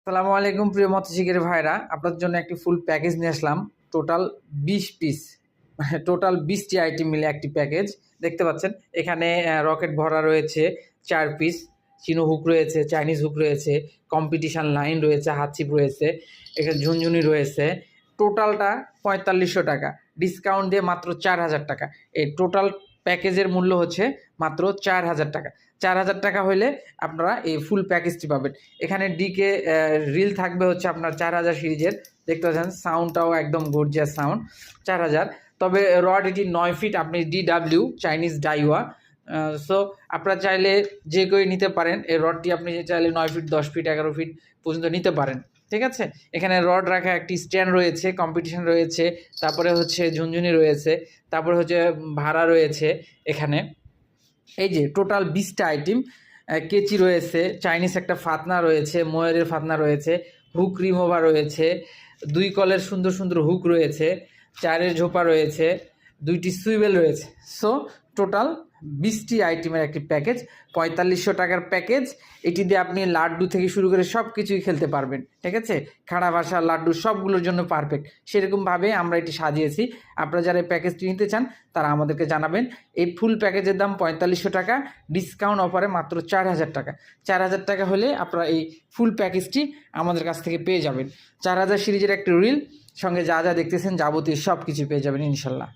আসসালামু আলাইকুম প্রিয় মৎস্যশিকারী ভাইরা, আপনাদের জন্য একটি ফুল প্যাকেজ নিয়ে আসলাম। টোটাল 20 পিস, মানে টোটাল 20টি আইটেম মিলে একটি প্যাকেজ। দেখতে পাচ্ছেন এখানে রকেট ভরা রয়েছে 4 পিস, চিনো হুক রয়েছে, চাইনিজ হুক রয়েছে, কম্পিটিশন লাইন রয়েছে, হাত ছিপ রয়েছে, এখানে ঝুনঝুনি রয়েছে। টোটালটা 4500 টাকা, ডিসকাউন্ট দিয়ে মাত্র 4000 টাকা। এই টোটাল প্যাকেজের মূল্য হচ্ছে মাত্র 4000 টাকা। 4000 টাকা হলে আপনারা এই ফুল প্যাকেজটি পাবেন। এখানে ডিকে রিল থাকবে হচ্ছে আপনার 4000 সিরিজের। দেখতে পাচ্ছেন সাউন্ডটাও একদম গর্জিয়াস সাউন্ড। 4000, তবে রড এটি 9 ফিট, আপনি ডিডাব্লিউ চাইনিজ ডাইওয়া। সো আপনারা চাইলে যে কেউ নিতে পারেন। এই রডটি আপনি চাইলে 9 ফিট, 10 ফিট, 11 ফিট পর্যন্ত নিতে পারেন। ঠিক আছে, এখানে রড রাখা একটি স্ট্যান্ড রয়েছে, কম্পিটিশন রয়েছে, তারপরে হচ্ছে ঝুনঝুনি রয়েছে, তারপরে হচ্ছে ভাড়া রয়েছে। এখানে এই যে টোটাল 20টা আইটেম, কেচি রয়েছে, চাইনিজ একটা ফাতনা রয়েছে, ময়ূরের ফাতনা রয়েছে, হুক রিমোভার রয়েছে, 2 কলের সুন্দর সুন্দর হুক রয়েছে, 4-এর ঝোপা রয়েছে, 2টি সুইবেল রয়েছে। সো টোটাল 20টি আইটেমের একটি প্যাকেজ, 4500 টাকার প্যাকেজ। এটি দিয়ে আপনি লাড্ডু থেকে শুরু করে সব কিছুই খেলতে পারবেন। ঠিক আছে, খাড়া ভাষা লাড্ডু সবগুলোর জন্য পারফেক্ট। সেরকমভাবে আমরা এটি সাজিয়েছি। আপনারা যারা এই প্যাকেজটি নিতে চান তারা আমাদেরকে জানাবেন। এই ফুল প্যাকেজের দাম 4500 টাকা, ডিসকাউন্ট অফারে মাত্র 4000 টাকা। 4000 টাকা হলে আপনারা এই ফুল প্যাকেজটি আমাদের কাছ থেকে পেয়ে যাবেন। 4000 সিরিজের একটি রিল সঙ্গে যা যা দেখতেছেন যাবতীয় সব কিছু পেয়ে যাবেন ইনশাল্লাহ।